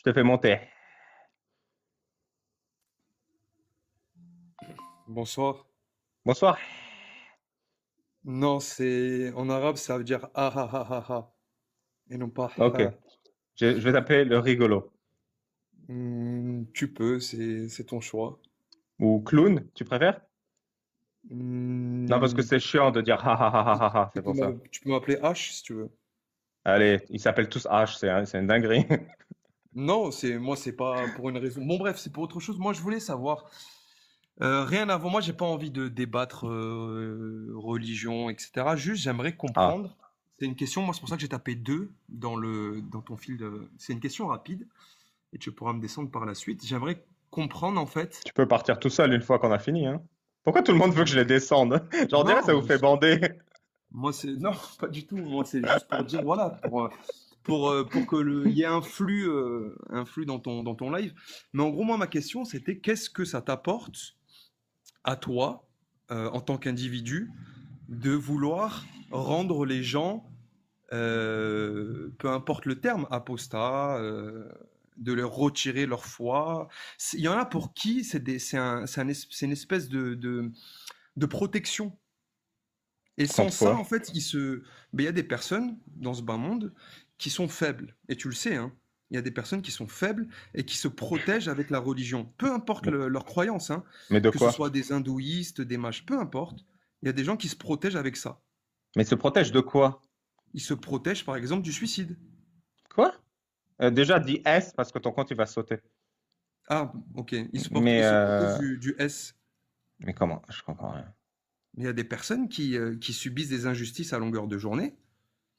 te fais monter. Bonsoir. Bonsoir. Non, c'est en arabe, ça veut dire ah ah ah ah ah et non pas Ok. ha. Je vais t'appeler le rigolo. Tu peux, c'est ton choix. Ou clown, tu préfères? Non, parce que Hmm, c'est chiant de dire ha ha ha ha ha ha, c'est pour ça. tu peux m'appeler H si tu veux. Allez, ils s'appellent tous H, c'est une dinguerie. Non, c'est pas pour une raison. Bon bref, c'est pour autre chose. Moi, je voulais savoir. Rien avant moi, j'ai pas envie de débattre religion, etc. Juste, j'aimerais Ah, comprendre. C'est une question. Moi, c'est pour ça que j'ai tapé 2 dans ton fil de. C'est une question rapide et tu pourras me descendre par la suite. J'aimerais comprendre en fait. tu peux partir tout seul une fois qu'on a fini, hein. Pourquoi tout le monde veut que je les descende? J'en dirais, ça vous Non, fait bander. moi c'est non, pas du tout. Moi c'est juste pour dire voilà, pour que il y ait un flux dans ton live. Mais en gros, moi ma question c'était qu'est-ce que ça t'apporte à toi en tant qu'individu de vouloir rendre les gens, peu importe le terme, apostats, de leur retirer leur foi. Il y en a pour qui c'est une espèce de protection. Et sans Contre ça, quoi? en fait, il y a des personnes dans ce bas monde qui sont faibles. Et tu le sais, hein. Il y a des personnes qui sont faibles et qui se protègent avec la religion. Peu importe Mais, leur croyance, hein. mais de Que ce quoi? soit des hindouistes, des mages, peu importe. Il y a des gens qui se protègent avec ça. Mais se protège de quoi? Ils se protègent, par exemple, du suicide. Quoi? Déjà, dis S parce que ton compte, il va sauter. Ah, ok. Mais, Ils se protègent du S. mais comment? Je comprends rien. Mais il y a des personnes qui subissent des injustices à longueur de journée.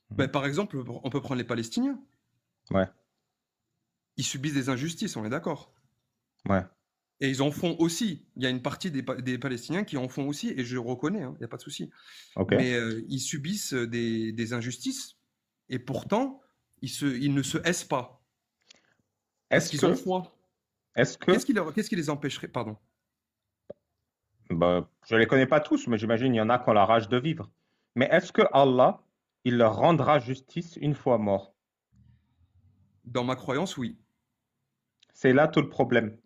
Ben, Mhm. par exemple, on peut prendre les Palestiniens. Ouais, Ils subissent des injustices, on est d'accord. ouais, Et ils en font aussi. Il y a une partie des Palestiniens qui en font aussi, et je reconnais, hein, il n'y a pas de souci. ok. Mais ils subissent des injustices, et pourtant, ils ne se haissent pas, parce Est-ce qu'ils ont que, foi. est-ce que, Qu'est-ce qui les empêcherait, pardon? bah, je les connais pas tous, mais j'imagine il y en a qui ont la rage de vivre. Mais est-ce que Allah, il leur rendra justice une fois mort? Dans ma croyance, oui. C'est là tout le problème.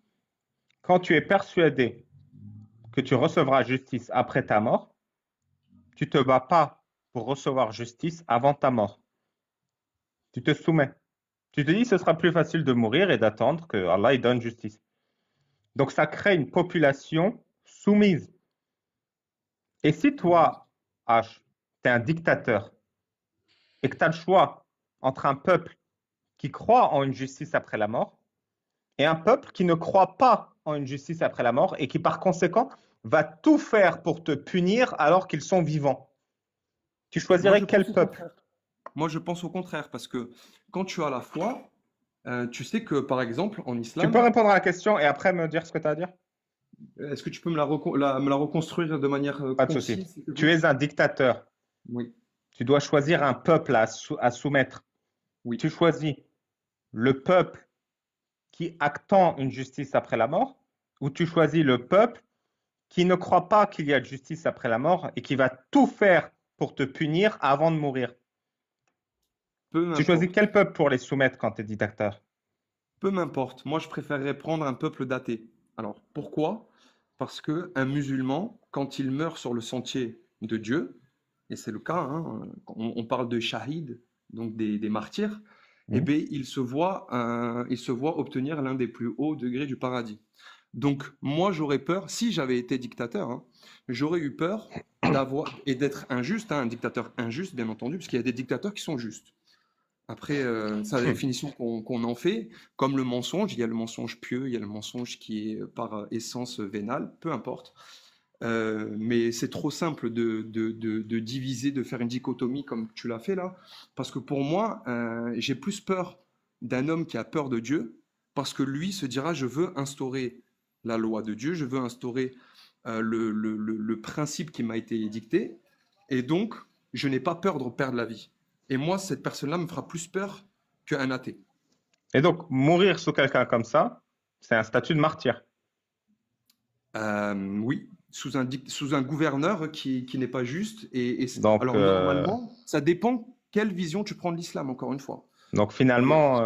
Quand tu es persuadé que tu recevras justice après ta mort, tu te bats pas pour recevoir justice avant ta mort. Tu te soumets. Tu te dis ce sera plus facile de mourir et d'attendre que Allah il donne justice. Donc ça crée une population soumise. Et si toi, H, tu es un dictateur et que tu as le choix entre un peuple qui croit en une justice après la mort et un peuple qui ne croit pas en une justice après la mort et qui par conséquent va tout faire pour te punir alors qu'ils sont vivants. Tu Moi, je choisirais pense quel au peuple? contraire. Moi, je pense au contraire, parce que quand tu as la foi, tu sais que, par exemple, en Tu peux islam, répondre à la question et après me dire ce que tu as à dire? est-ce que tu peux me la reconstruire de manière Pas de souci. concise, s'il te Tu plaît? es un dictateur. Oui, Tu dois choisir un peuple à soumettre. oui. Tu choisis le peuple qui attend une justice après la mort ou tu choisis le peuple qui ne croit pas qu'il y a de justice après la mort et qui va tout faire pour te punir avant de mourir. Peu Tu choisis m'importe. quel peuple pour les soumettre quand tu es dictateur? Peu m'importe. Moi, je préférerais prendre un peuple d'athées. Alors, pourquoi? Parce que un musulman, quand il meurt sur le sentier de Dieu, et c'est le cas, hein, on parle de shahid, donc des martyrs, eh Hmm. bien, il se voit obtenir l'un des plus hauts degrés du paradis. Donc, moi, j'aurais peur, si j'avais été dictateur, hein, j'aurais eu peur d'avoir, et d'être injuste, hein, un dictateur injuste, bien entendu, parce qu'il y a des dictateurs qui sont justes. Après, c'est la définition qu'on en fait. Comme le mensonge, il y a le mensonge pieux, il y a le mensonge qui est par essence vénal, peu importe. Mais c'est trop simple de diviser, de faire une dichotomie comme tu l'as fait là. Parce que pour moi, j'ai plus peur d'un homme qui a peur de Dieu, parce que lui se dira, je veux instaurer la loi de Dieu, je veux instaurer le principe qui m'a été dicté, et donc je n'ai pas peur de perdre la vie. Et moi, cette personne-là me fera plus peur qu'un athée. Et donc, mourir sous quelqu'un comme ça, c'est un statut de martyr. Oui, sous un gouverneur qui n'est pas juste. Donc, Alors normalement, ça dépend quelle vision tu prends de l'islam, encore une fois. Donc Et finalement,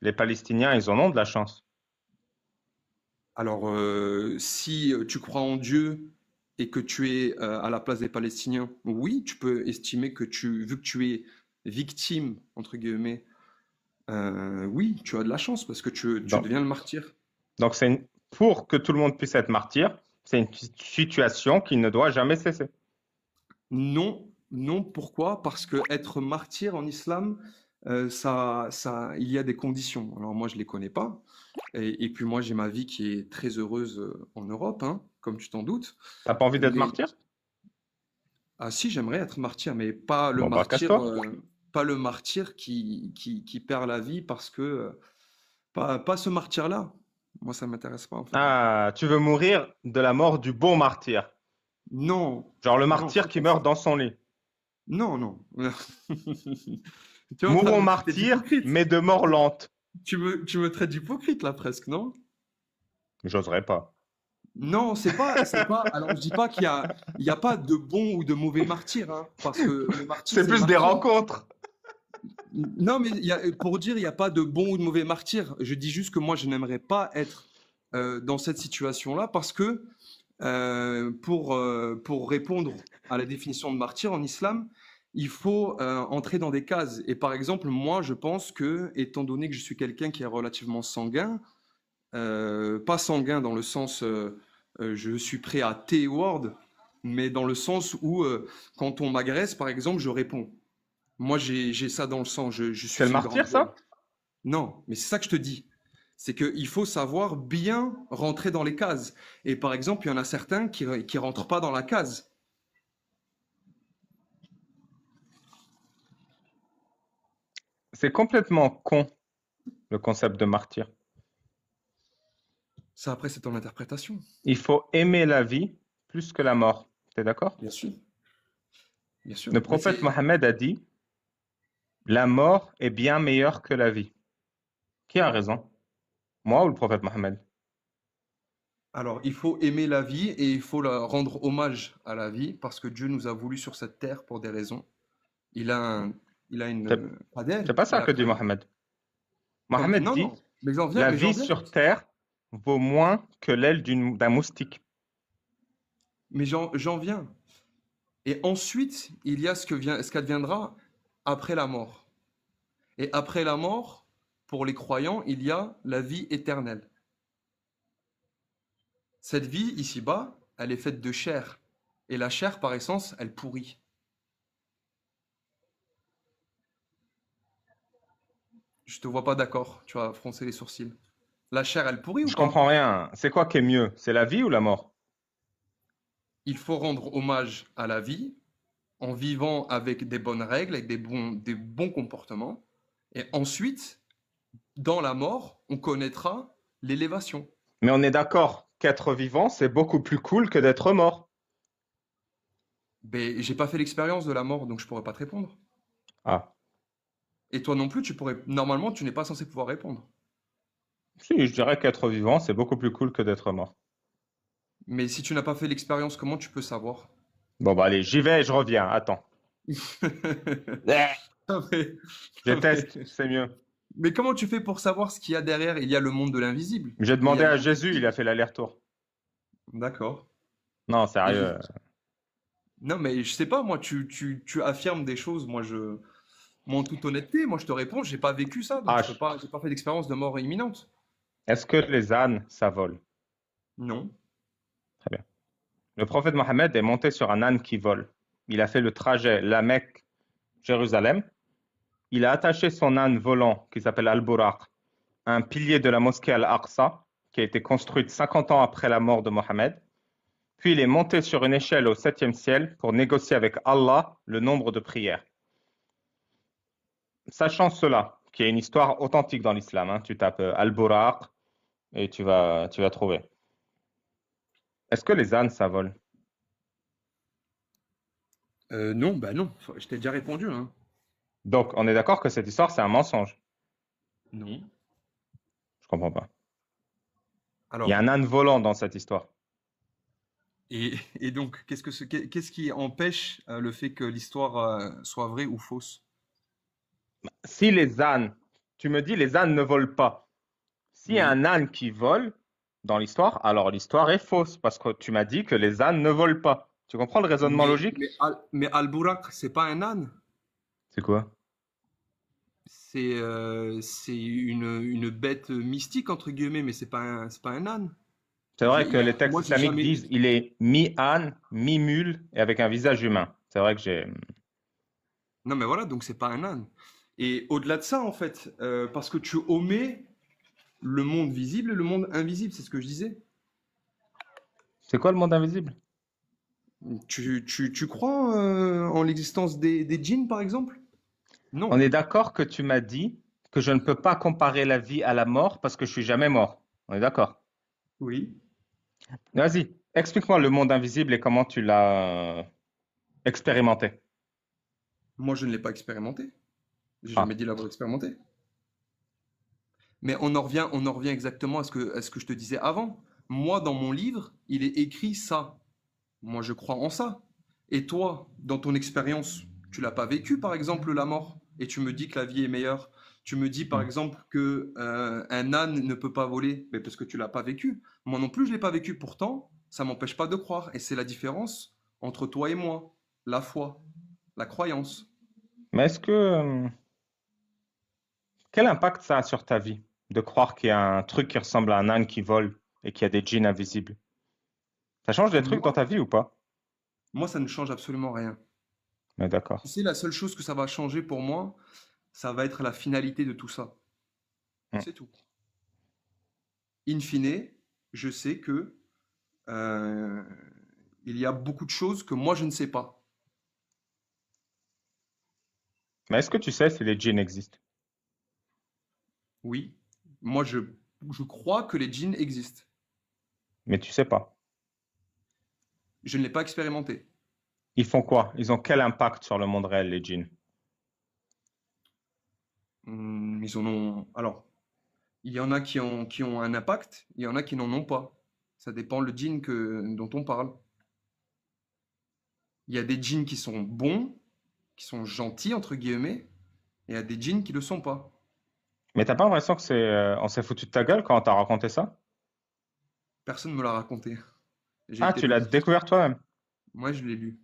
les Palestiniens, ils en ont de la chance. alors, si tu crois en Dieu et que tu es à la place des Palestiniens, oui, tu peux estimer que vu que tu es victime, entre guillemets, oui, tu as de la chance parce que tu Donc, deviens le martyr. donc pour que tout le monde puisse être martyr, c'est une situation qui ne doit jamais cesser. Non, non, pourquoi? Parce que être martyr en islam, il y a des conditions. Alors moi, je les connais pas. Et puis moi, j'ai ma vie qui est très heureuse en Europe, hein, comme tu t'en doutes. T'as pas envie d'être Mais martyr? ah si, j'aimerais être martyr, mais Bon, bah, casse-toi. pas le martyr qui perd la vie parce que pas ce martyr-là. Moi, ça m'intéresse pas en fait. Ah, tu veux mourir de la mort du bon martyr. Non, Genre le non, martyr qui meurt dans son lit. non, non. Tu es en train de Mourons me traiter martyr, d'hypocrite. mais de mort lente. Tu me traites d'hypocrite là presque, non? J'oserais pas. Non, c'est pas. Alors je dis pas il y a pas de bon ou de mauvais martyr, hein, parce que le martyr C'est c'est le plus des martyr. rencontres. Non, mais pour dire il n'y a pas de bon ou de mauvais martyr. Je dis juste que moi je n'aimerais pas être dans cette situation-là parce que pour répondre à la définition de martyr en islam, il faut entrer dans des cases. Et par exemple, moi je pense que, étant donné que je suis quelqu'un qui est relativement sanguin, pas sanguin dans le sens je suis prêt à T-word, mais dans le sens où quand on m'agresse, par exemple, je réponds. Moi, j'ai ça dans le sang, je C'est le suis une grande martyr, gueule. ça? Non, mais c'est ça que je te dis. C'est qu'il faut savoir bien rentrer dans les cases. Et par exemple, il y en a certains qui rentrent pas dans la case. C'est complètement con, le concept de martyr. Ça, après, c'est ton interprétation. Il faut aimer la vie plus que la mort. T'es d'accord? Bien sûr, bien sûr. Le Mais prophète c'est Mohammed a dit, la mort est bien meilleure que la vie. Qui a raison? Moi ou le prophète Mohammed? alors, il faut aimer la vie et il faut rendre hommage à la vie parce que Dieu nous a voulu sur cette terre pour des raisons. Il a un, il a C'est une, pas c'est d'aile, pas il ça a que dit pris Mohammed. Mohammed non, dit, non, la mais j'en vie viens, sur terre vaut moins que l'aile d'un moustique. j'en viens. Et ensuite, il y a ce qu'adviendra après la mort. Et après la mort, pour les croyants, il y a la vie éternelle. Cette vie ici-bas, elle est faite de chair. Et la chair, par essence, elle pourrit. Je te vois pas d'accord, tu vas froncer les sourcils. La chair, elle pourrit ou Je comprends pas? rien. C'est quoi qui est mieux? C'est la vie ou la mort? Il faut rendre hommage à la vie en vivant avec des bonnes règles, avec des bons comportements. Et ensuite, dans la mort, on connaîtra l'élévation. Mais on est d'accord qu'être vivant, c'est beaucoup plus cool que d'être mort. Mais j'ai pas fait l'expérience de la mort, donc je pourrais pas te répondre. Ah, Et toi non plus, normalement, tu n'es pas censé pouvoir répondre. si, je dirais qu'être vivant, c'est beaucoup plus cool que d'être mort. Mais si tu n'as pas fait l'expérience, comment tu peux savoir? Bon, bah allez, j'y vais et je reviens. Attends. Eh, Ah, mais, je ah, teste, c'est mieux. mais comment tu fais pour savoir ce qu'il y a derrière? Il y a le monde de l'invisible. J'ai Et il y demandé a le à monde Jésus, il a visible. fait l'aller-retour. D'accord. Non, Et sérieux. non, mais je sais pas, moi, tu affirmes des choses. Moi, en toute honnêteté, moi, je te réponds, j'ai pas vécu ça, donc Ah, j'ai pas fait d'expérience de mort imminente. est-ce que les ânes, ça vole? Non. Très bien. Le prophète Mohammed est monté sur un âne qui vole. Il a fait le trajet La Mecque-Jérusalem. Il a attaché son âne volant, qui s'appelle Al-Buraq, à un pilier de la mosquée Al-Aqsa, qui a été construite 50 ans après la mort de Mohammed. Puis il est monté sur une échelle au septième ciel pour négocier avec Allah le nombre de prières. Sachant cela, qui est une histoire authentique dans l'islam, hein, tu tapes Al-Buraq et tu vas trouver. Est-ce que les ânes, ça vole? Non, bah non, je t'ai déjà répondu, hein. Donc, on est d'accord que cette histoire, c'est un mensonge. Non. Je comprends pas. Il y a Alors, un âne volant dans cette histoire. et donc, qu'est-ce qui empêche le fait que l'histoire soit vraie ou fausse? Si les ânes tu me dis les ânes ne volent pas. S'il y a Oui. un âne qui vole dans l'histoire, alors l'histoire est fausse parce que tu m'as dit que les ânes ne volent pas. Tu comprends le raisonnement logique? Mais Al-Buraq, c'est pas un âne. C'est quoi? C'est une bête mystique, entre guillemets, mais c'est pas un âne. C'est vrai que les textes Moi, j'ai islamiques jamais. disent il est mi-âne, mi-mule et avec un visage humain. C'est vrai que j'ai. Non, mais voilà, donc c'est pas un âne. Et au-delà de ça, en fait, parce que tu omets le monde visible et le monde invisible, c'est ce que je disais. C'est quoi le monde invisible? Tu crois en l'existence des djinns, par exemple? On Non. est d'accord que tu m'as dit que je ne peux pas comparer la vie à la mort parce que je suis jamais mort. On est d'accord. Oui. Vas-y, explique-moi le monde invisible et comment tu l'as expérimenté. Moi, je ne l'ai pas expérimenté. J'ai jamais Ah, dit l'avoir expérimenté. Mais on en revient exactement à ce que je te disais avant. Moi, dans mon livre, il est écrit ça. Moi, je crois en ça. Et toi, dans ton expérience, tu l'as pas vécu, par exemple, la mort, et tu me dis que la vie est meilleure. Tu me dis, par hmm. exemple, que un âne ne peut pas voler, mais parce que tu l'as pas vécu. Moi non plus, je l'ai pas vécu. Pourtant, ça m'empêche pas de croire. Et c'est la différence entre toi et moi, la foi, la croyance. Mais est-ce que quel impact ça a sur ta vie de croire qu'il y a un truc qui ressemble à un âne qui vole et qu'il y a des djinns invisibles? Ça change des trucs dans Moi, ta vie ou pas? moi, ça ne change absolument rien. Mais d'accord. Tu sais, la seule chose que ça va changer pour moi, ça va être la finalité de tout ça. Hmm. C'est tout. In fine, je sais que euh, il y a beaucoup de choses que moi je ne sais pas. Mais est-ce que tu sais si les djinns existent? Oui, moi je crois que les djinns existent. Mais tu sais pas. Je ne l'ai pas expérimenté. Ils font quoi? Ils ont quel impact sur le monde réel, les djinns? Ils en ont. Alors, il y en a qui ont un impact, il y en a qui n'en ont pas. Ça dépend le djinn dont on parle. Il y a des djinns qui sont bons, qui sont gentils, entre guillemets, et il y a des djinns qui ne le sont pas. Mais t'as pas l'impression que on s'est foutu de ta gueule quand on t'a raconté ça? Personne ne me l'a raconté. J'ai Ah, été tu l'as positif. découvert toi-même? Moi, je l'ai lu.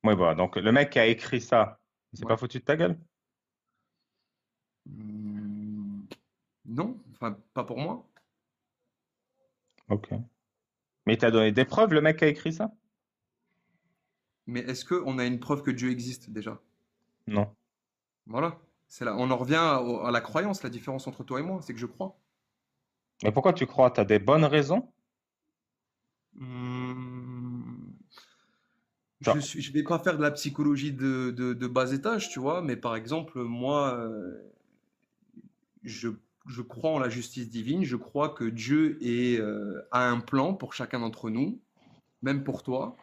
Oui, bah, donc le mec qui a écrit ça, il s'est pas Ouais. foutu de ta gueule? Hmm, non, enfin, pas pour moi. Ok. Mais il t'a donné des preuves, le mec qui a écrit ça? Mais est-ce qu'on a une preuve que Dieu existe déjà? Non. Voilà. C'est là, on en revient à la croyance, la différence entre toi et moi, c'est que je crois. Mais pourquoi tu crois? T'as des bonnes raisons? Hmm, Genre, je vais pas faire de la psychologie de bas étage, tu vois, mais par exemple, moi, je, je crois en la justice divine, je crois que a un plan pour chacun d'entre nous, même pour toi.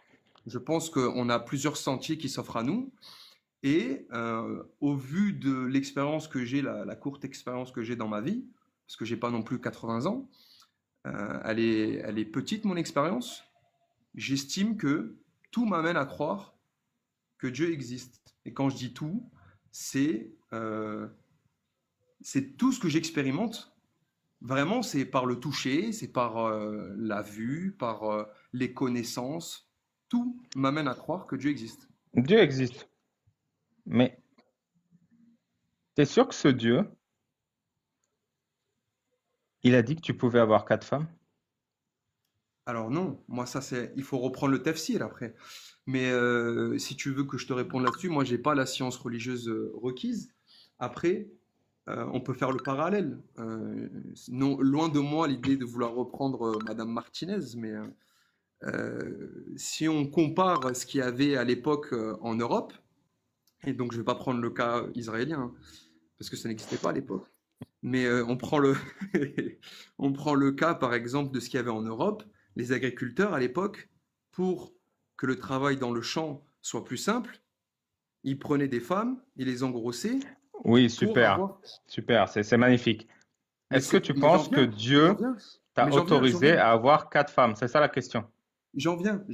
Je pense qu'on a plusieurs sentiers qui s'offrent à nous. Et au vu de l'expérience que j'ai, la courte expérience que j'ai dans ma vie, parce que j'ai pas non plus 80 ans, elle est petite mon expérience, j'estime que tout m'amène à croire que Dieu existe. Et quand je dis tout, c'est euh, c'est tout ce que j'expérimente. Vraiment, c'est par le toucher, c'est par la vue, par les connaissances. Tout m'amène à croire que Dieu existe. Dieu existe. Mais t'es sûr que ce Dieu, il a dit que tu pouvais avoir quatre femmes? Alors non, moi ça c'est, il faut reprendre le tafsir après. Mais si tu veux que je te réponde là-dessus, moi j'ai pas la science religieuse requise. Après, on peut faire le parallèle. Non, loin de moi l'idée de vouloir reprendre Madame Martinez, mais si on compare ce qu'il y avait à l'époque en Europe, et donc je vais pas prendre le cas israélien, hein, parce que ça n'existait pas à l'époque. Mais on prend on prend le cas, par exemple, de ce qu'il y avait en Europe. Les agriculteurs, à l'époque, pour que le travail dans le champ soit plus simple, ils prenaient des femmes, ils les engrossaient Oui, pour super. avoir... Super, c'est magnifique. Est-ce que tu Mais j'en penses que viens, j'en Dieu viens, t'a mais j'en autorisé viens, à avoir quatre femmes? C'est ça la question. j'en viens.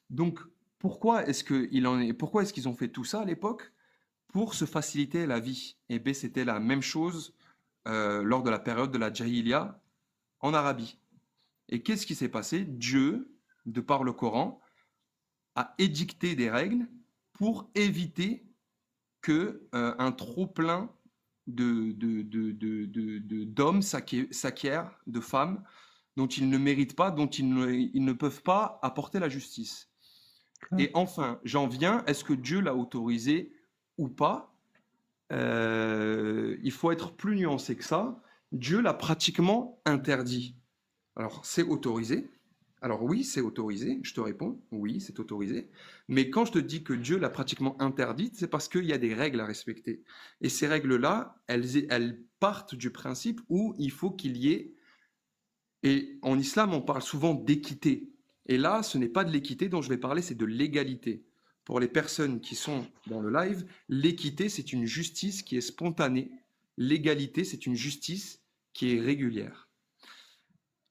Donc, pourquoi est-ce qu'ils ont fait tout ça à l'époque? pour se faciliter la vie. Et B, c'était la même chose lors de la période de la Jahiliya en Arabie. Et qu'est-ce qui s'est passé? Dieu, de par le Coran, a édicté des règles pour éviter que un trop-plein d'hommes s'acquièrent, de femmes dont ils ne méritent pas, dont ils ne peuvent pas apporter la justice. Et enfin, j'en viens, est-ce que Dieu l'a autorisé ou pas? Il faut être plus nuancé que ça. Dieu l'a pratiquement interdit. Alors, c'est autorisé. Alors oui, c'est autorisé. Je te réponds, oui, c'est autorisé. Mais quand je te dis que Dieu l'a pratiquement interdite, c'est parce qu'il y a des règles à respecter. Et ces règles-là, elles partent du principe où il faut qu'il y ait... Et en islam, on parle souvent d'équité. Et là, ce n'est pas de l'équité dont je vais parler, c'est de l'égalité. Pour les personnes qui sont dans le live, l'équité, c'est une justice qui est spontanée. L'égalité, c'est une justice qui est régulière.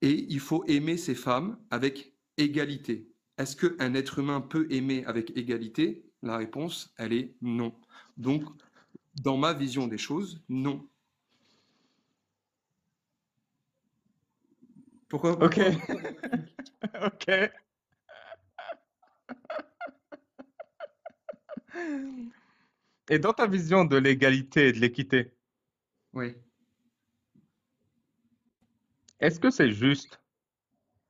Et il faut aimer ces femmes avec égalité. Est-ce qu'un être humain peut aimer avec égalité? La réponse, elle est non. Donc, dans ma vision des choses, non. Pourquoi? Ok, ok. Et dans ta vision de l'égalité et de l'équité, Oui. est-ce que c'est juste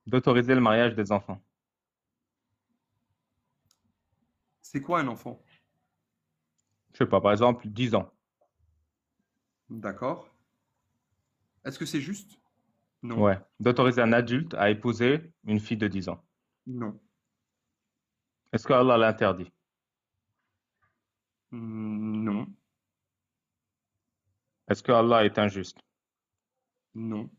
d'autoriser le mariage des enfants? C'est quoi un enfant? Je sais pas, par exemple, 10 ans. D'accord. Est-ce que c'est juste? Non. Ouais, d'autoriser un adulte à épouser une fille de 10 ans. Non. Est-ce que Allah l'interdit? Non. Est-ce que Allah est injuste? Non.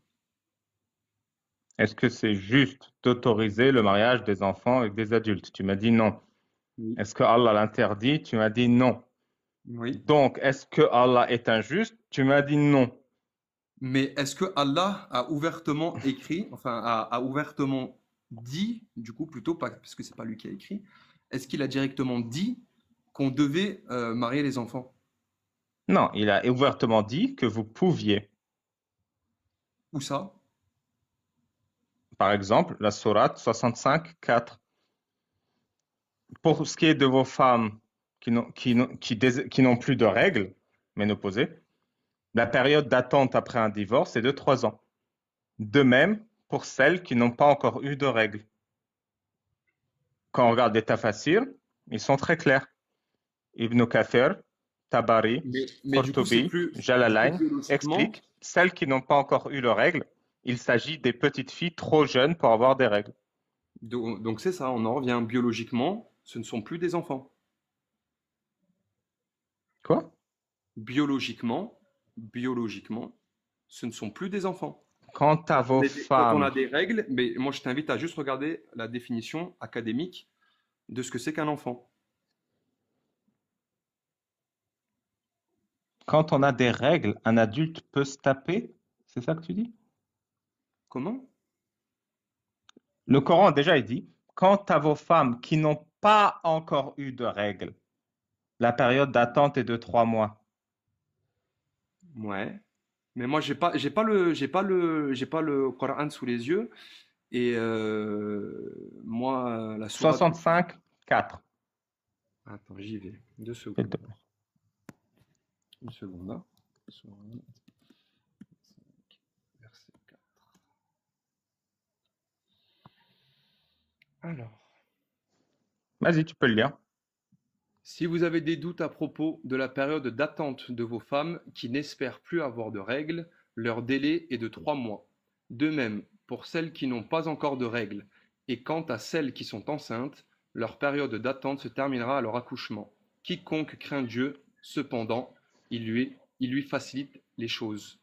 Est-ce que c'est juste d'autoriser le mariage des enfants avec des adultes? Tu m'as dit non. Oui. Est-ce que Allah l'interdit? Tu m'as dit non. Oui. Donc, est-ce que Allah est injuste? Tu m'as dit non. Mais est-ce que Allah a ouvertement écrit, enfin a ouvertement dit, du coup plutôt, pas, parce que c'est pas lui qui a écrit, est-ce qu'il a directement dit qu'on devait marier les enfants? Non, il a ouvertement dit que vous pouviez. Où ça? Par exemple, la sourate 65, 4. Pour ce qui est de vos femmes qui n'ont plus de règles ménopausées, la période d'attente après un divorce est de 3 ans. De même pour celles qui n'ont pas encore eu de règles. Quand on regarde les tafassirs, ils sont très clairs. Ibn Kathir, Tabari, Mais du coup, c'est Qurtubi, plus, du coup, Jalalain biologiquement, expliquent celles qui n'ont pas encore eu de règles. Il s'agit des petites filles trop jeunes pour avoir des règles. donc c'est ça, on en revient biologiquement, ce ne sont plus des enfants. Quoi? Biologiquement, ce ne sont plus des enfants. Quant à vos Quand on femmes, a des règles, mais moi je t'invite à juste regarder la définition académique de ce que c'est qu'un enfant. quand on a des règles, un adulte peut se taper? C'est ça que tu dis? Comment? Le Coran déjà il dit, quant à vos femmes qui n'ont pas encore eu de règles, la période d'attente est de 3 mois. Ouais. Mais moi j'ai pas le Coran sous les yeux et moi la sourate. 65, 4. Attends, j'y vais. Deux S'il secondes. te plaît. Une seconde là. Sourate 5, verset 4. Alors. Vas-y, tu peux le lire. Si vous avez des doutes à propos de la période d'attente de vos femmes qui n'espèrent plus avoir de règles, leur délai est de 3 mois. De même, pour celles qui n'ont pas encore de règles, et quant à celles qui sont enceintes, leur période d'attente se terminera à leur accouchement. Quiconque craint Dieu, cependant, il lui facilite les choses.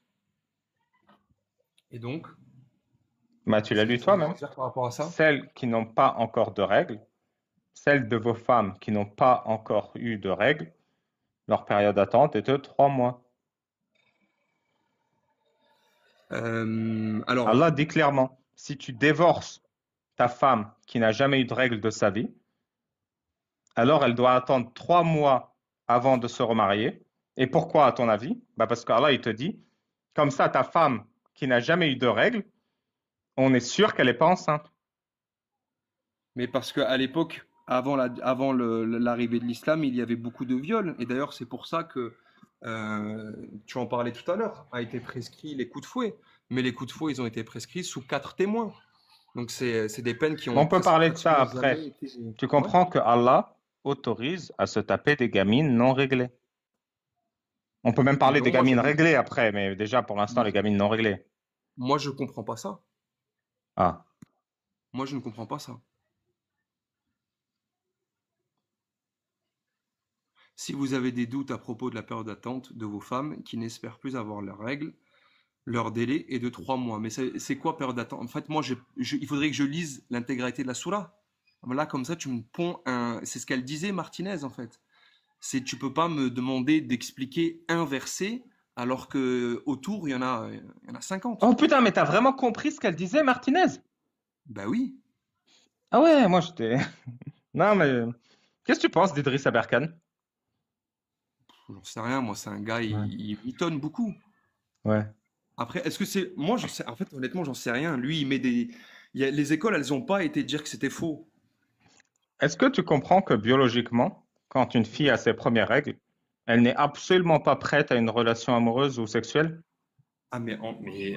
Et donc, Bah, tu l'as lu toi-même. dire par rapport à ça? Celles qui n'ont pas encore de règles, celles de vos femmes qui n'ont pas encore eu de règles, leur période d'attente est de 3 mois. Alors, Allah dit clairement, si tu divorces ta femme qui n'a jamais eu de règles de sa vie, alors elle doit attendre 3 mois avant de se remarier. Et pourquoi, à ton avis? Bah parce qu'Allah, il te dit, comme ça, ta femme qui n'a jamais eu de règles, on est sûr qu'elle n'est pas enceinte. Mais parce qu'à l'époque, avant l'arrivée de l'islam, il y avait beaucoup de viols. Et d'ailleurs, c'est pour ça que, tu en parlais tout à l'heure, a été prescrit les coups de fouet. Mais les coups de fouet, ils ont été prescrits sous 4 témoins. Donc c'est des peines qui Mais ont on peut parler de ça pratiquement après. jamais été. Tu Ouais. comprends que Allah autorise à se taper des gamines non réglées. On peut même Eh parler ben des moi, gamines réglées après, mais déjà pour l'instant, les gamines non réglées. moi, je comprends pas ça. Ah. Moi, je ne comprends pas ça. Si vous avez des doutes à propos de la période d'attente de vos femmes qui n'espèrent plus avoir leurs règles, leur délai est de 3 mois. Mais c'est quoi période d'attente? En fait, moi, il faudrait que je lise l'intégralité de la sourate. Là, comme ça, tu me ponds un. C'est ce qu'elle disait, Martinez, en fait. Tu peux pas me demander d'expliquer un verset alors que autour il y en a 50. Oh putain, mais t'as vraiment compris ce qu'elle disait, Martinez? Bah oui. Ah ouais, moi j'étais. Non, mais qu'est-ce que tu penses d'Idriss Aberkan? J'en sais rien. Moi, c'est un gars, Ouais. il mitonne beaucoup. Ouais. Après, est-ce que c'est. Moi, je sais. En fait, honnêtement, j'en sais rien. Lui, il met des. Les écoles, elles ont pas été dire que c'était faux. Est-ce que tu comprends que biologiquement, quand une fille a ses premières règles, elle n'est absolument pas prête à une relation amoureuse ou sexuelle? Ah, mais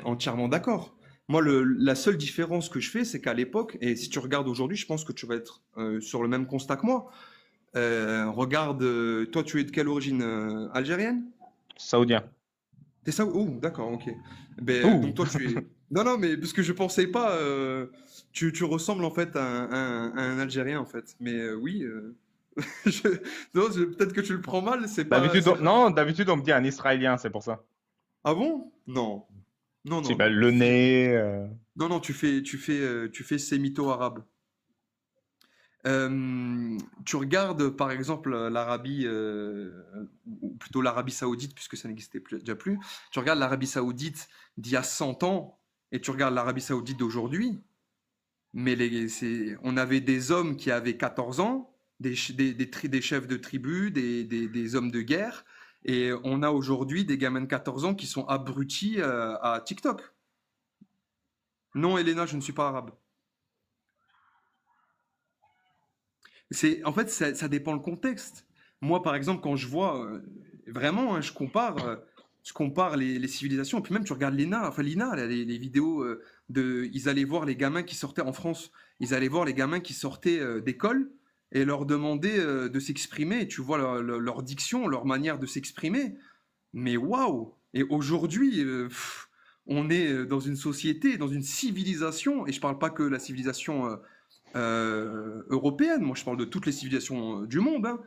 entièrement d'accord. Moi, la seule différence que je fais, c'est qu'à l'époque, et si tu regardes aujourd'hui, je pense que tu vas être sur le même constat que moi. Regarde, toi, tu es de quelle origine algérienne? Saoudien. T'es ça? Oh, d'accord, ok. Ben, Ouh! donc toi, tu es. Non, non, mais parce que je pensais pas. Tu ressembles en fait à un Algérien en fait. Mais oui. je- Non, peut-être que tu le prends mal. C'est pas. Non, d'habitude on me dit un Israélien, c'est pour ça. Ah bon? Non. Non, Si, non, ben, non. le nez. Non, non, tu fais sémito-arabe. Tu regardes par exemple l'Arabie, ou plutôt l'Arabie Saoudite, puisque ça n'existait déjà plus. Tu regardes l'Arabie Saoudite d'il y a 100 ans et tu regardes l'Arabie Saoudite d'aujourd'hui. Mais on avait des hommes qui avaient 14 ans, des chefs de tribu, des hommes de guerre. Et on a aujourd'hui des gamins de 14 ans qui sont abrutis à TikTok. Non, Elena, je ne suis pas arabe. En fait, ça dépend le contexte. Moi, par exemple, quand je vois, vraiment, hein, je compare les civilisations. Et puis même, tu regardes l'INA, enfin l'INA, là, les vidéos ils allaient voir les gamins qui sortaient en France. Ils allaient voir les gamins qui sortaient d'école et leur demander de s'exprimer. Et tu vois leur diction, leur manière de s'exprimer. Mais waouh! Et aujourd'hui, on est dans une société, dans une civilisation, et je parle pas que la civilisation européenne, moi je parle de toutes les civilisations du monde, hein.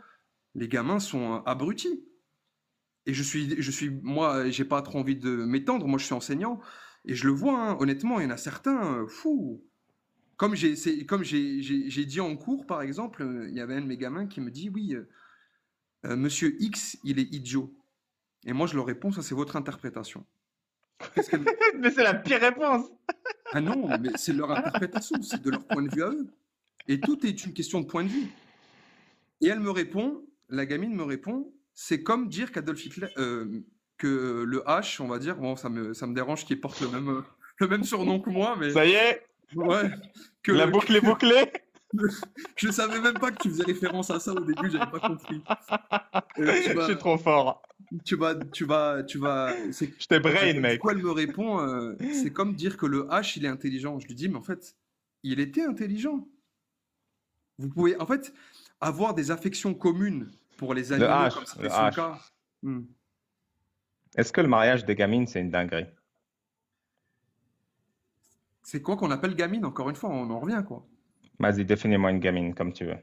Les gamins sont abrutis. Et moi, j'ai pas trop envie de m'étendre, moi je suis enseignant, et je le vois, hein, honnêtement, il y en a certains, fou. Comme j'ai dit en cours, par exemple, il y avait un de mes gamins qui me dit, oui, Monsieur X, il est idiot. Et moi je leur réponds, ça c'est votre interprétation. Qu'est-ce qu'elle... Mais c'est la pire réponse! Ah non, mais c'est leur interprétation, c'est de leur point de vue à eux. Et tout est une question de point de vue. Et elle me répond, la gamine me répond, c'est comme dire qu'Adolf Hitler, que le H, on va dire, bon, ça me dérange qu'il porte le même surnom que moi, mais Ça y est, ouais, la que, boucle est bouclée. je savais même pas que tu faisais référence à ça au début, j'avais pas compris. Tu Je vas, suis trop fort. c'est, Je t'ai brain, du mec. coup, elle me répond, c'est comme dire que le H, il est intelligent. Je lui dis, mais en fait, il était intelligent. Vous pouvez, en fait, avoir des affections communes pour les Le animaux, comme H, c'était le son H. cas. Hmm. Est-ce que le mariage des gamines, c'est une dinguerie? C'est quoi qu'on appelle gamine? Encore une fois, on en revient, quoi. Vas-y, définis-moi une gamine comme tu veux.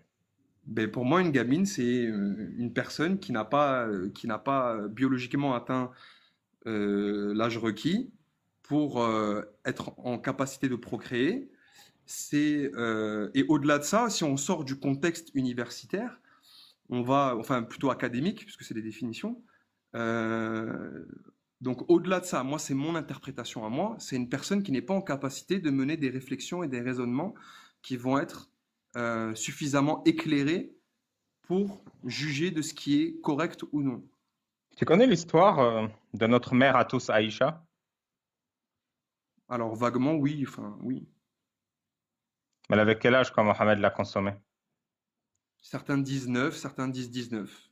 Ben, pour moi, une gamine, c'est une personne qui n'a pas biologiquement atteint l'âge requis pour être en capacité de procréer. Et au-delà de ça, si on sort du contexte universitaire, enfin plutôt académique, puisque c'est des définitions. euh, donc au-delà de ça, moi, c'est mon interprétation à moi, c'est une personne qui n'est pas en capacité de mener des réflexions et des raisonnements qui vont être suffisamment éclairés pour juger de ce qui est correct ou non. Tu connais l'histoire de notre mère à tous, Aïcha? Alors, vaguement, oui, enfin, oui. Elle avait quel âge quand Mohamed l'a consommée? Certains disent 9, certains disent 19.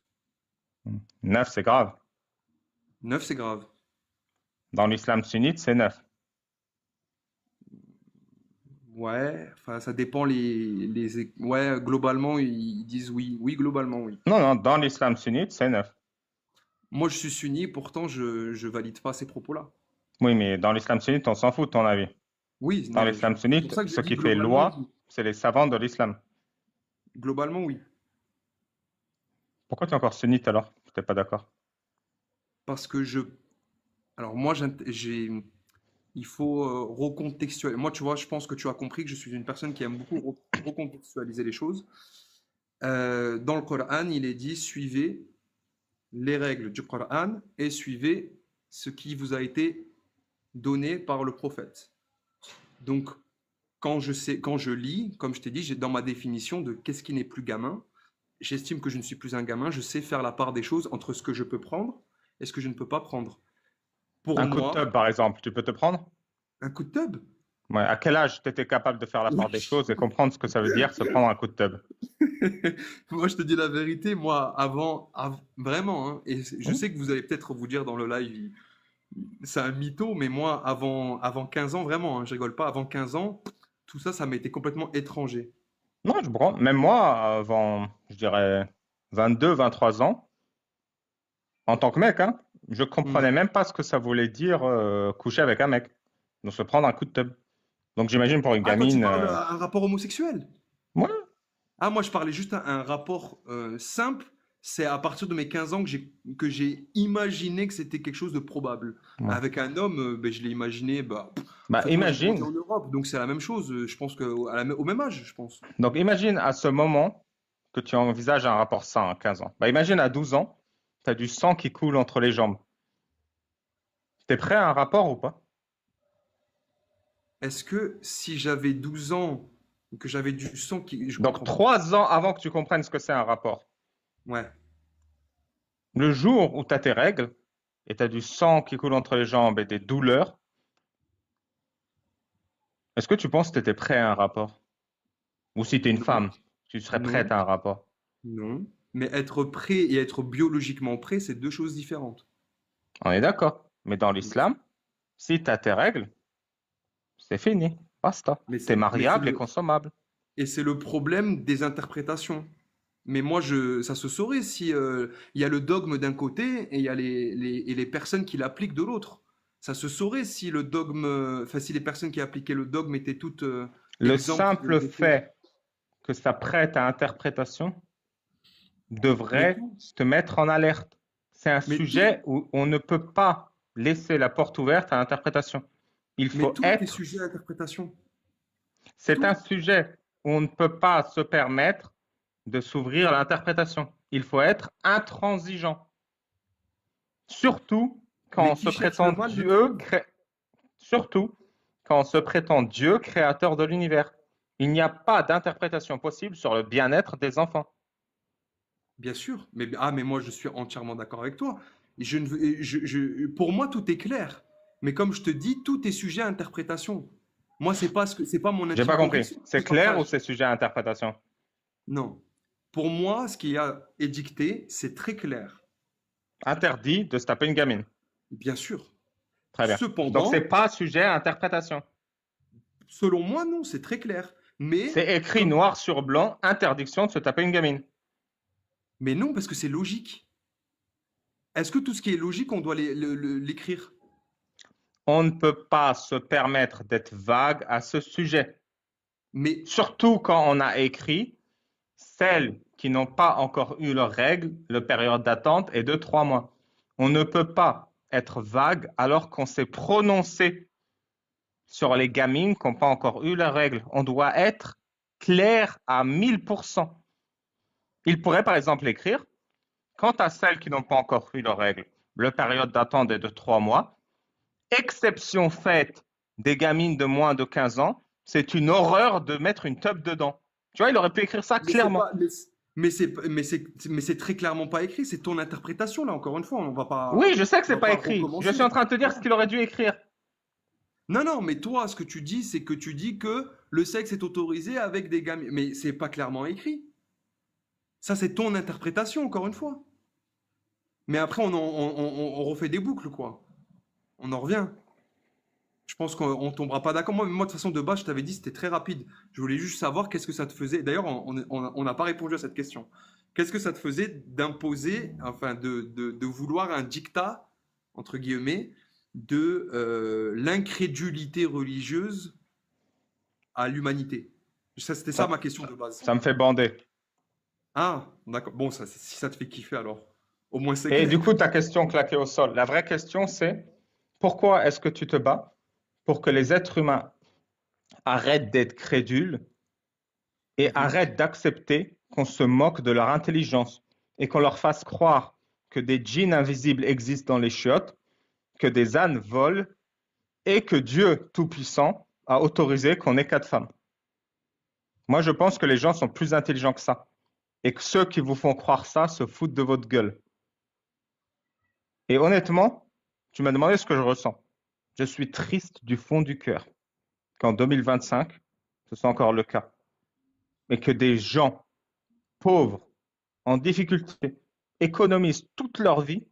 9, c'est grave. 9, c'est grave. Dans l'islam sunnite, c'est 9. Ouais, enfin, ça dépend Ouais, globalement, ils disent oui. Oui, globalement, oui. Non, non, dans l'islam sunnite, c'est 9. Moi, je suis sunni, pourtant, je valide pas ces propos-là. Oui, mais dans l'islam sunnite, on s'en fout de ton avis. Oui, Dans non, l'islam c'est pour sunnite, ça que je ce dis qui fait globalement, loi, oui. c'est les savants de l'islam. Globalement, oui. Pourquoi tu es encore sunnite alors? Je n'étais pas d'accord. Parce que alors moi, il faut recontextualiser. Moi, tu vois, je pense que tu as compris que je suis une personne qui aime beaucoup recontextualiser les choses. Dans le Coran, il est dit, suivez les règles du Coran et suivez ce qui vous a été donné par le prophète. Donc, quand je lis, comme je t'ai dit, j'ai dans ma définition de qu'est-ce qui n'est plus gamin, j'estime que je ne suis plus un gamin, je sais faire la part des choses entre ce que je peux prendre et ce que je ne peux pas prendre. Pour Un coup de moi, tub, par exemple, tu peux te prendre? un coup de tub. Ouais. À quel âge tu étais capable de faire la part des Oui. choses et comprendre ce que ça veut dire se prendre un coup de tub? Moi, je te dis la vérité, moi, vraiment, hein, et je Hmm. sais que vous allez peut-être vous dire dans le live, c'est un mytho, mais moi, avant 15 ans, vraiment, hein, je rigole pas, avant 15 ans, tout ça, ça m'était complètement étranger. Non, je prends. Même moi, avant, je dirais, 22, 23 ans, en tant que mec, hein, je comprenais Hmm. même pas ce que ça voulait dire coucher avec un mec. Donc se prendre un coup de tub. Donc j'imagine pour une Ah, quand tu gamine, parles d'un rapport homosexuel? ouais, Ah, moi, je parlais juste un rapport simple. C'est à partir de mes 15 ans que j'ai imaginé que c'était quelque chose de probable. ouais. Avec un homme, ben, je l'ai imaginé. Bah, en Bah, fait, moi, j'ai grandi imagine. en Europe, donc c'est la même chose. Je pense au même âge, je pense. Donc imagine à ce moment que tu envisages un rapport sain à 15 ans. Bah, imagine à 12 ans, tu as du sang qui coule entre les jambes. T'es prêt à un rapport ou pas? Est-ce que si j'avais 12 ans, que j'avais du sang qui... Je Donc comprends pas. 3 ans avant que tu comprennes ce que c'est un rapport. Ouais. Le jour où tu as tes règles et tu as du sang qui coule entre les jambes et des douleurs, est-ce que tu penses que tu étais prêt à un rapport? Ou si tu es une Non. femme, tu serais prête Non. à un rapport? Non. Mais être prêt et être biologiquement prêt, c'est deux choses différentes. On est d'accord. Mais dans l'islam, si tu as tes règles, c'est fini. Basta. Mais Tu es c'est mariable et consommable. et c'est le problème des interprétations. Mais moi, ça se saurait si il y a le dogme d'un côté et il y a et les personnes qui l'appliquent de l'autre. Ça se saurait si le dogme, enfin si les personnes qui appliquaient le dogme étaient toutes Le exemptes simple de faits. fait que ça prête à interprétation Mais devrait tout, te mettre en alerte. C'est un mais tout, sujet où on ne peut pas laisser la porte ouverte à l'interprétation. Il mais faut tout est être, sujet à interprétation. c'est un Tout. sujet où on ne peut pas se permettre de s'ouvrir à l'interprétation. Il faut être intransigeant. Surtout quand Mais on qui se cherche le prétend mal le Dieu, trouve. surtout quand on se prétend Dieu créateur de l'univers. Il n'y a pas d'interprétation possible sur le bien-être des enfants. Bien sûr. Mais moi, je suis entièrement d'accord avec toi. Je ne veux- pour moi, tout est clair. Mais comme je te dis, tout est sujet à interprétation. Moi, c'est pas mon J'ai intime pas compris. conviction que C'est je clair ou partage. c'est sujet à interprétation? Non. Pour moi, ce qui a édicté, c'est très clair. Interdit de se taper une gamine. Bien sûr. Très bien. Donc, c'est Cependant, pas sujet à interprétation. selon moi, non, c'est très clair. Mais, C'est écrit comme, noir sur blanc, interdiction de se taper une gamine. mais non, parce que c'est logique. Est-ce que tout ce qui est logique, on doit l'écrire? On ne peut pas se permettre d'être vague à ce sujet. Mais, Surtout quand on a écrit celles qui n'ont pas encore eu leurs règles, la période d'attente est de 3 mois. On ne peut pas être vague alors qu'on s'est prononcé sur les gamines qui n'ont pas encore eu leurs règles. On doit être clair à 1000%. Il pourrait par exemple écrire, quant à celles qui n'ont pas encore eu leurs règles, la période d'attente est de 3 mois. Exception faite des gamines de moins de 15 ans, c'est une horreur de mettre une teub dedans. Tu vois, il aurait pu écrire ça mais c'est clairement. pas, mais, Mais c'est très clairement pas écrit, c'est ton interprétation là, encore une fois, Oui, je sais que on c'est va pas pas écrit. Je recommencer. suis en train de te dire ce Voilà. qu'il aurait dû écrire. Non, non, mais toi, ce que tu dis, c'est que tu dis que le sexe est autorisé avec des gamins. Mais c'est pas clairement écrit. Ça, c'est ton interprétation, encore une fois. Mais après, on refait des boucles, quoi. On en revient. Je pense qu'on tombera pas d'accord. Moi, de toute façon, de base, je t'avais dit, c'était très rapide. Je voulais juste savoir qu'est-ce que ça te faisait. D'ailleurs, on n'a pas répondu à cette question. Qu'est-ce que ça te faisait d'imposer, enfin, de vouloir un dictat, entre guillemets, de l'incrédulité religieuse à l'humanité? C'était ça Ça, ma question de base. ça me fait bander. Ah, d'accord. Bon, si ça te fait kiffer, alors, au moins c'est Et du clair. coup, ta question claquée au sol. La vraie question, c'est pourquoi est-ce que tu te bats pour que les êtres humains arrêtent d'être crédules et Mhm. arrêtent d'accepter qu'on se moque de leur intelligence et qu'on leur fasse croire que des djinns invisibles existent dans les chiottes, que des ânes volent et que Dieu Tout-Puissant a autorisé qu'on ait 4 femmes. Moi, je pense que les gens sont plus intelligents que ça et que ceux qui vous font croire ça se foutent de votre gueule. Et honnêtement, tu m'as demandé ce que je ressens. Je suis triste du fond du cœur qu'en 2025, ce soit encore le cas. Mais que des gens pauvres, en difficulté, économisent toute leur vie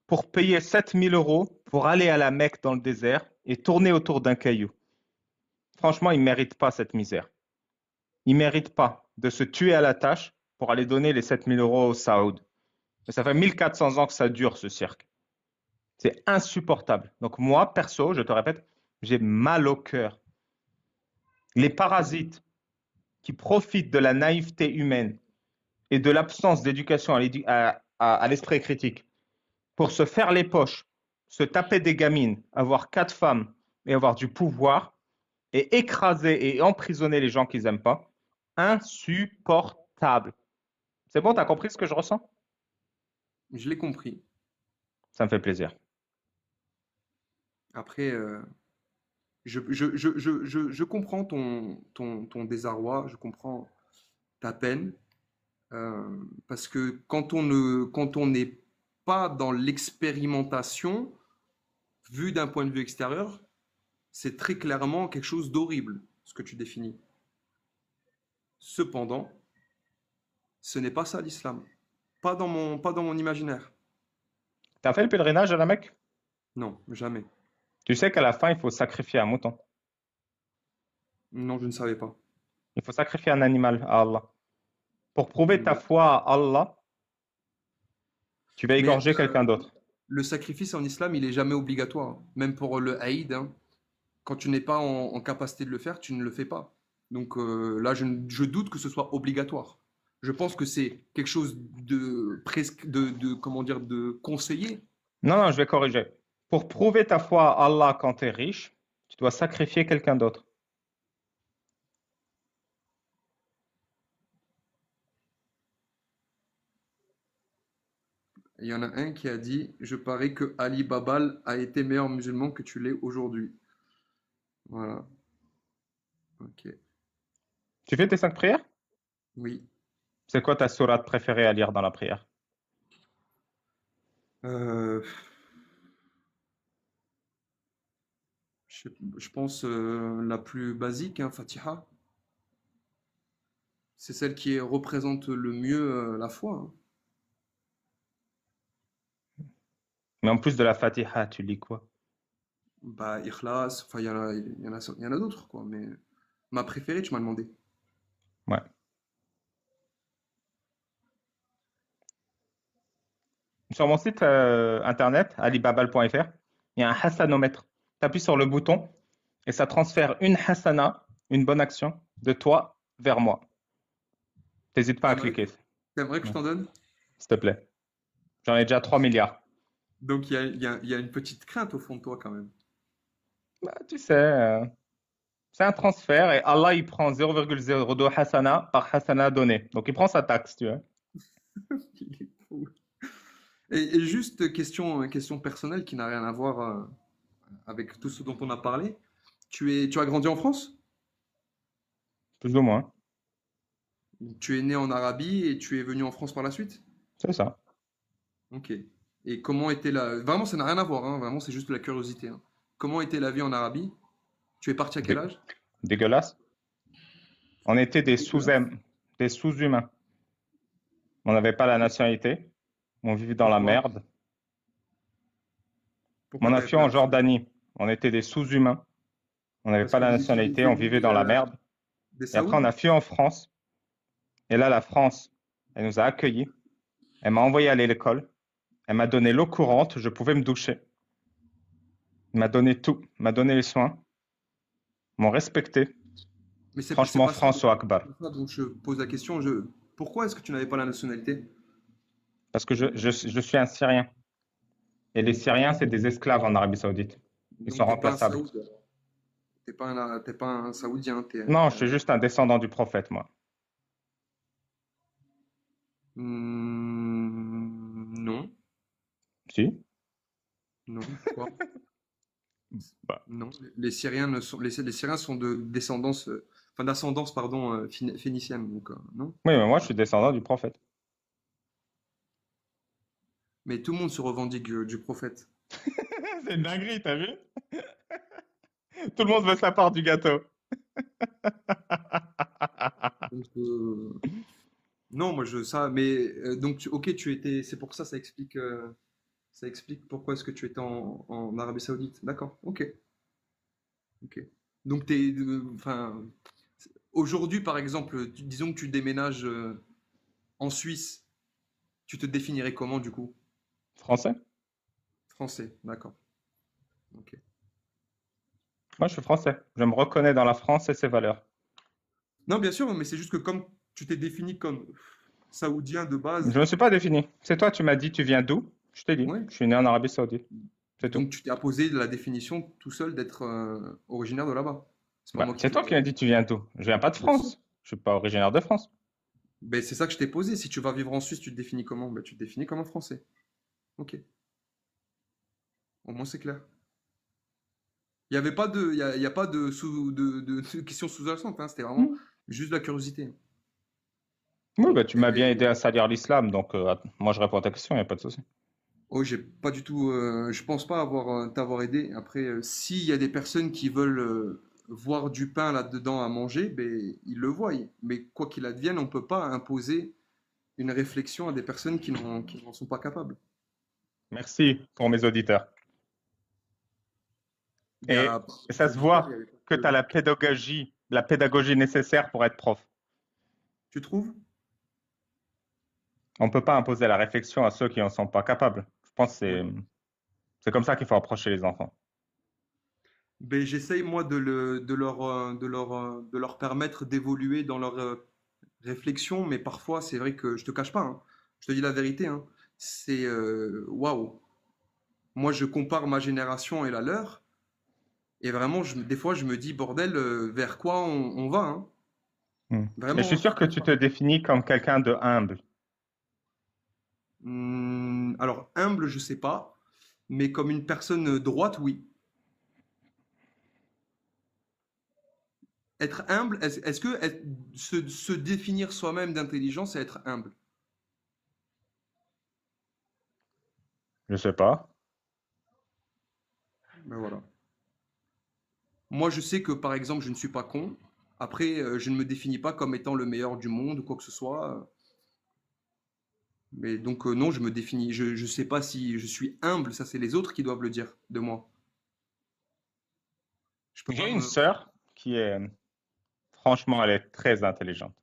pour payer 7 000 € pour aller à la Mecque dans le désert et tourner autour d'un caillou. Franchement, ils ne méritent pas cette misère. Ils ne méritent pas de se tuer à la tâche pour aller donner les 7 000 € au Saoud. Mais ça fait 1400 ans que ça dure, ce cirque. C'est insupportable. Donc moi, perso, je te répète, j'ai mal au cœur. Les parasites qui profitent de la naïveté humaine et de l'absence d'éducation à l'esprit critique pour se faire les poches, se taper des gamines, avoir 4 femmes et avoir du pouvoir et écraser et emprisonner les gens qu'ils n'aiment pas, insupportable. C'est bon, t'as compris ce que je ressens? Je l'ai compris. Ça me fait plaisir. Après, je comprends ton désarroi, je comprends ta peine, euh, parce que quand on n'est pas dans l'expérimentation, vu d'un point de vue extérieur, c'est très clairement quelque chose d'horrible, ce que tu définis. Cependant, ce n'est pas ça l'islam. Pas dans mon imaginaire. T'as fait le pèlerinage à la Mecque? Non, jamais. Tu sais qu'à la fin, il faut sacrifier un mouton. Non, je ne savais pas. Il faut sacrifier un animal à Allah. Pour prouver ta Ouais. foi à Allah, tu vas Mais égorger quelqu'un d'autre. le sacrifice en islam, il est jamais obligatoire. Même pour le Aïd, hein. Quand tu n'es pas en capacité de le faire, tu ne le fais pas. Donc là, je doute que ce soit obligatoire. Je pense que c'est quelque chose de presque comment dire, de conseillé. Non, non, je vais corriger. Pour prouver ta foi à Allah quand tu es riche, tu dois sacrifier quelqu'un d'autre. Il y en a un qui a dit, je parie que Ali Babal a été meilleur musulman que tu l'es aujourd'hui. Voilà. Ok. Tu fais tes 5 prières? Oui. C'est quoi ta sourate préférée à lire dans la prière? Euh, je pense la plus basique, hein, Fatiha. C'est celle qui représente le mieux la foi, hein. Mais en plus de la Fatiha, tu lis quoi? Bah, Ikhlas, enfin, il y en a d'autres, quoi. Mais ma préférée, tu m'as demandé. Ouais. Sur mon site internet, alibabal.fr, il y a un hassanomètre. Tu appuies sur le bouton et ça transfère une hassana, une bonne action, de toi vers moi. N'hésite pas à T'aimerais, cliquer, t'aimerais que je ouais, t'en donne? s'il te plaît. J'en ai déjà 3 milliards. Donc, il y a une petite crainte au fond de toi, quand même. Bah, tu sais, c'est un transfert et Allah, il prend 0,02 hasana par hasana donné. Donc, il prend sa taxe, tu vois. Il est fou. Et juste question personnelle qui n'a rien à voir avec tout ce dont on a parlé. Tu as grandi en France? Plus ou moins. Tu es né en Arabie et tu es venu en France par la suite? C'est ça. Ok. Et comment était la... Vraiment, ça n'a rien à voir, hein. Vraiment, c'est juste de la curiosité, hein. Comment était la vie en Arabie? Tu es parti à quel Dé- âge? dégueulasse. On était Dégueulasse. des sous-humains. On n'avait pas la nationalité. On vivait dans la Pourquoi? merde. Pourquoi On a t'avais fui pas la en nationalité? Jordanie. On était des sous-humains. On n'avait Parce pas que la vous étiez nationalité. On des vivait ennemis dans la merde. des Et après, on Saouds? a fui en France. Et là, la France, elle nous a accueillis. Elle m'a envoyé aller à l'école. Elle m'a donné l'eau courante. Je pouvais me doucher. Elle m'a donné tout. Elle m'a donné les soins. M'ont respecté. Mais c'est Franchement, pas ça, François Akbar. c'est pas ça dont je pose la question. Pourquoi est-ce que tu n'avais pas la nationalité? Parce que je suis un Syrien. Et les Syriens, c'est des esclaves en Arabie Saoudite. Ils sont Donc t'es pas un remplaçables. Saoud. T'es pas un Saoudien. Non, je suis juste un descendant du prophète, moi. Non, Si? non. Pourquoi? Bah, Non. Les Syriens ne sont, les Syriens sont de descendance, enfin d'ascendance, pardon, phénicienne. Donc non. oui, mais moi, je suis descendant du prophète. Mais tout le monde se revendique du prophète. C'est une dinguerie, t'as vu? Tout le monde veut sa part du gâteau. Donc, non, moi je ça. Mais donc ok, tu étais. C'est pour ça, ça explique pourquoi est-ce que tu étais en Arabie Saoudite. D'accord. Ok. Ok. Donc enfin, aujourd'hui par exemple, disons que tu déménages en Suisse, tu te définirais comment du coup? Français? Français. D'accord. Ok. Moi, je suis français. Je me reconnais dans la France et ses valeurs. Non, bien sûr, mais c'est juste que comme tu t'es défini comme saoudien de Je base, ne me suis pas défini. C'est toi, tu m'as dit, tu viens d'où? Je t'ai dit, ouais. je suis né en Arabie Saoudite. C'est tout. Donc tu t'es apposé la définition tout seul d'être originaire de là-bas. C'est pas Bah, moi qui c'est te toi qui m'as l'ai. dit, tu viens d'où? Je viens pas de Bien sûr. France. Je suis pas originaire de France. Ben, c'est ça que je t'ai posé. Si tu vas vivre en Suisse, tu te définis comment? Ben, tu te définis comme un Français. Ok. Au moins c'est clair. Il y avait pas de, il y a pas de questions sous-jacentes, hein. C'était vraiment Hmm. juste de la curiosité. Oui, bah, tu m'as bien aidé Et à salir l'islam, donc moi, je réponds à ta question, il n'y a pas de souci. oh, j'ai pas du tout, je pense pas avoir t'avoir aidé. Après, s'il y a des personnes qui veulent voir du pain là-dedans à manger, ben ils le voient. Mais quoi qu'il advienne, on peut pas imposer une réflexion à des personnes qui n'en sont pas capables. Merci pour mes auditeurs. Il y Et, a et ça se auditeurs, il y voit avait pas que tu as que- la pédagogie nécessaire pour être prof. Tu trouves? On ne peut pas imposer la réflexion à ceux qui n'en sont pas capables. Je pense que Ouais. c'est comme ça qu'il faut approcher les enfants. Ben, j'essaye moi de leur permettre d'évoluer dans leur réflexion, mais parfois c'est vrai que je te cache pas, hein. Je te dis la vérité, hein. C'est waouh. Moi, je compare ma génération et la leur, et vraiment, des fois, je me dis, bordel, vers quoi on va, hein. Hmm. Et je Vraiment, suis hein, je te sûr que cache tu pas. te définis comme quelqu'un de humble. Alors, humble, je sais pas, mais comme une personne droite, oui. Être humble, est-ce que se définir soi-même d'intelligence, c'est être humble? Je sais pas. Ben voilà. Moi, je sais que, par exemple, je ne suis pas con. Après, je ne me définis pas comme étant le meilleur du monde ou quoi que ce soit. Mais donc, non, je me définis. Je sais pas si je suis humble. Ça, c'est les autres qui doivent le dire de moi. Je peux J'ai pas une me. sœur qui est, franchement, elle est très intelligente.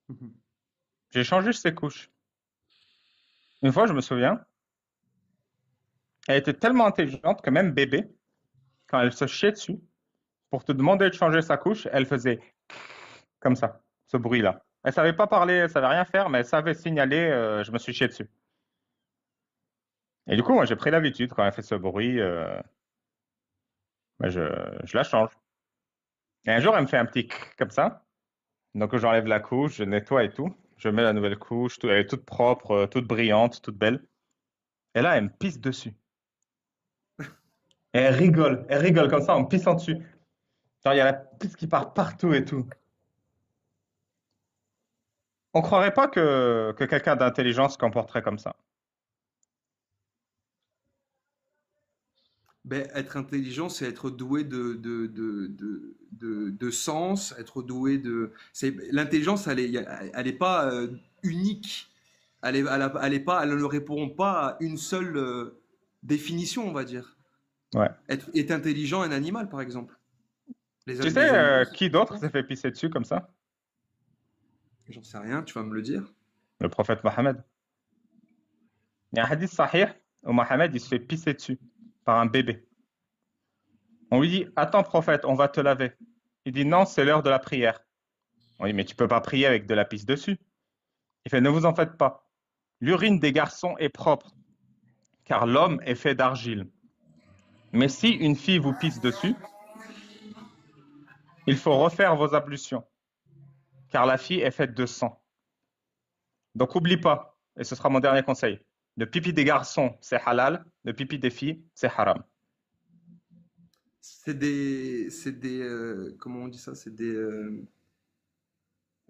Mhm. J'ai changé ses couches. Une fois, je me souviens, elle était tellement intelligente que même bébé, quand elle se chiait dessus, pour te demander de changer sa couche, elle faisait comme ça, ce bruit-là. Elle savait pas parler, elle savait rien faire, mais elle savait signaler, je me suis chié dessus. Et du coup, moi, j'ai pris l'habitude, quand elle fait ce bruit, ben, je la change. Et un jour, elle me fait un petit comme ça. Donc, j'enlève la couche, je nettoie et tout. Je mets la nouvelle couche, elle est toute propre, toute brillante, toute belle. Et là, elle me pisse dessus. Et elle rigole comme ça en me pissant dessus. Genre, il y a la pisse qui part partout et tout. On croirait pas que quelqu'un d'intelligent se comporterait comme ça. Ben, être intelligent, c'est être doué de sens, être doué de... L'intelligence, elle est pas unique. Elle ne répond pas à une seule définition, on va dire. Ouais. Est intelligent un animal, par exemple? Tu sais, Les animaux, qui d'autre s'est fait pisser dessus comme ça? j'en sais rien, tu vas me le dire. Le prophète Mohammed. Il y a un hadith sahih où Mohammed il se fait pisser dessus par un bébé. On lui dit, attends prophète, on va te laver. Il dit, non, c'est l'heure de la prière. On dit, mais tu peux pas prier avec de la pisse dessus. Il fait, ne vous en faites pas. L'urine des garçons est propre, car l'homme est fait d'argile. Mais si une fille vous pisse dessus, il faut refaire vos ablutions, car la fille est faite de sang. Donc oublie pas, et ce sera mon dernier conseil. Le pipi des garçons, c'est halal. Le pipi des filles, c'est haram. Comment on dit ça?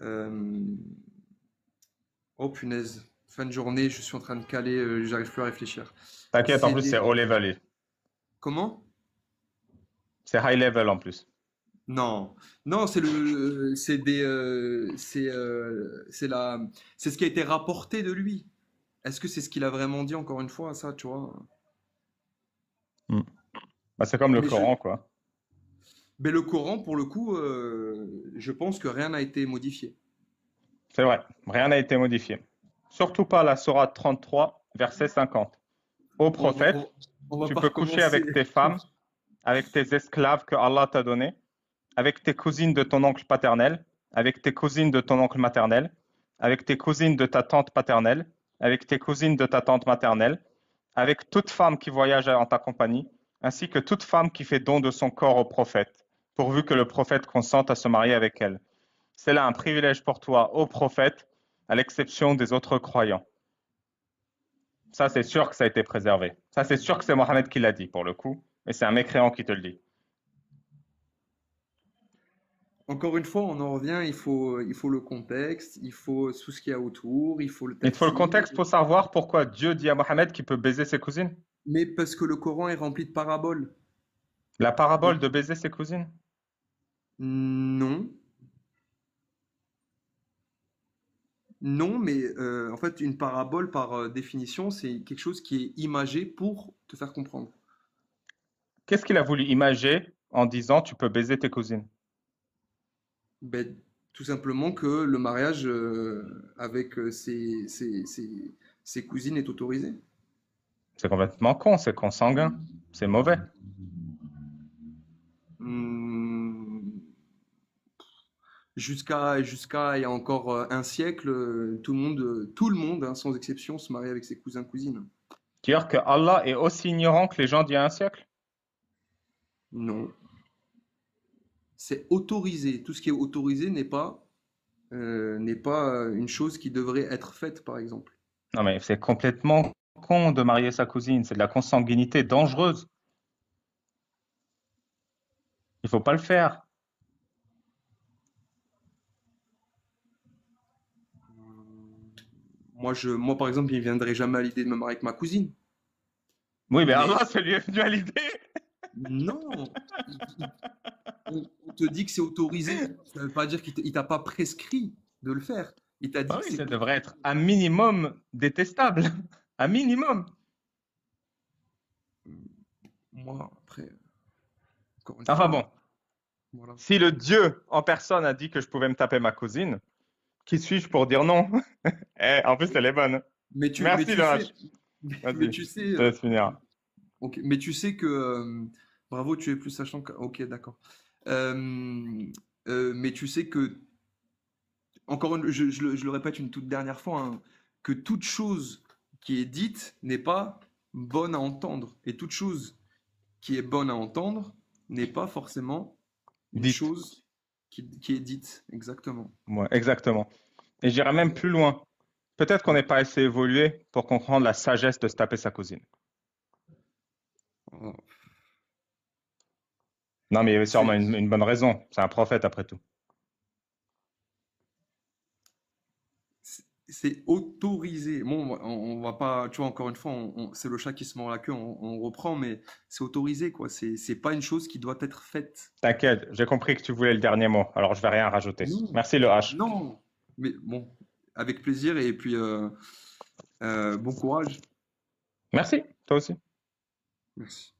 Euh, oh punaise, fin de journée, je suis en train de caler, j'arrive plus à réfléchir. T'inquiète, en C'est plus, c'est des, haut level. comment? C'est high level en plus. Non, non, c'est ce qui a été rapporté de lui. Est-ce que c'est ce qu'il a vraiment dit encore une fois, ça, tu vois? Hmm. Bah, c'est comme le Mais je, Coran, quoi. mais le Coran, pour le coup, je pense que rien n'a été modifié. C'est vrai, rien n'a été modifié. Surtout pas la Sourate 33, verset 50. Ô On, prophète, on, on va tu pas peux coucher recommencer. avec tes femmes, avec tes esclaves que Allah t'a donnés, avec tes cousines de ton oncle paternel, avec tes cousines de ton oncle maternel, avec tes cousines de ta tante paternelle, avec tes cousines de ta tante maternelle, avec toute femme qui voyage en ta compagnie, ainsi que toute femme qui fait don de son corps au prophète, pourvu que le prophète consente à se marier avec elle. C'est là un privilège pour toi, ô prophète, à l'exception des autres croyants. Ça, c'est sûr que ça a été préservé. Ça, c'est sûr que c'est Mohammed qui l'a dit, pour le coup, et c'est un mécréant qui te le dit. Encore une fois, on en revient, il faut le contexte, il faut tout ce qu'il y a autour, il faut le Il te faut le tafsir. contexte pour savoir pourquoi Dieu dit à Mohammed qu'il peut baiser ses cousines. Mais parce que le Coran est rempli de paraboles. La Donc, parabole de baiser ses cousines. non, non, mais en fait, une parabole, par définition, c'est quelque chose qui est imagé pour te faire comprendre. Qu'est-ce qu'il a voulu imager en disant tu peux baiser tes cousines? Ben, tout simplement que le mariage avec ses cousines est autorisé. C'est complètement con, c'est consanguin, c'est mauvais. Hmm, jusqu'à il y a encore un siècle, tout le monde, hein, sans exception, se marie avec ses cousins cousines. Dire que Allah est aussi ignorant que les gens d'il y a un siècle? Non, c'est autorisé. Tout ce qui est autorisé n'est pas une chose qui devrait être faite, par exemple. Non mais c'est complètement con de marier sa cousine, c'est de la consanguinité dangereuse. Il faut pas le faire. Moi, par exemple, il ne viendrait jamais à l'idée de me marier avec ma cousine. Oui, mais Mais Allah, ça lui est venu à l'idée. non, on te dit que c'est autorisé. Ça ne veut pas dire qu'il t'a pas prescrit de le faire. Il t'a dit Bah que oui, c'est ça autorisé. devrait être un minimum détestable. Un minimum. Moi, après, encore une Enfin fois, bon, voilà. si le Dieu en personne a dit que je pouvais me taper ma cousine, qui suis-je pour dire non? Eh, en plus, elle est bonne. Mais Merci, tu le sais, H. mais Vas-y, tu sais, je te laisse finir. ok, mais tu sais que, bravo, tu es plus sachant que, ok, d'accord. Euh, mais tu sais que, je le répète une toute dernière fois, hein, que toute chose qui est dite n'est pas bonne à entendre, et toute chose qui est bonne à entendre n'est pas forcément une Dites. chose qui est dite, exactement. Ouais, exactement. Et j'irai même plus loin. Peut-être qu'on n'est pas assez évolué pour comprendre la sagesse de se taper sa cousine. Voilà. Non, mais il y avait sûrement C'est, une bonne raison. C'est un prophète après tout. c'est autorisé. Bon, on va pas, tu vois, encore une fois, c'est le chat qui se mord la queue, on reprend, mais c'est autorisé, quoi. C'est pas une chose qui doit être faite. T'inquiète, j'ai compris que tu voulais le dernier mot, alors je vais rien rajouter. Non, Merci le H. non. Mais bon, avec plaisir et puis bon courage. Merci, toi aussi. Merci.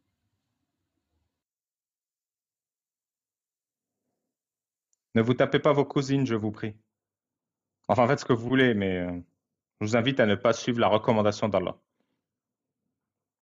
Ne vous tapez pas vos cousines, je vous prie. Enfin, faites ce que vous voulez, mais je vous invite à ne pas suivre la recommandation d'Allah.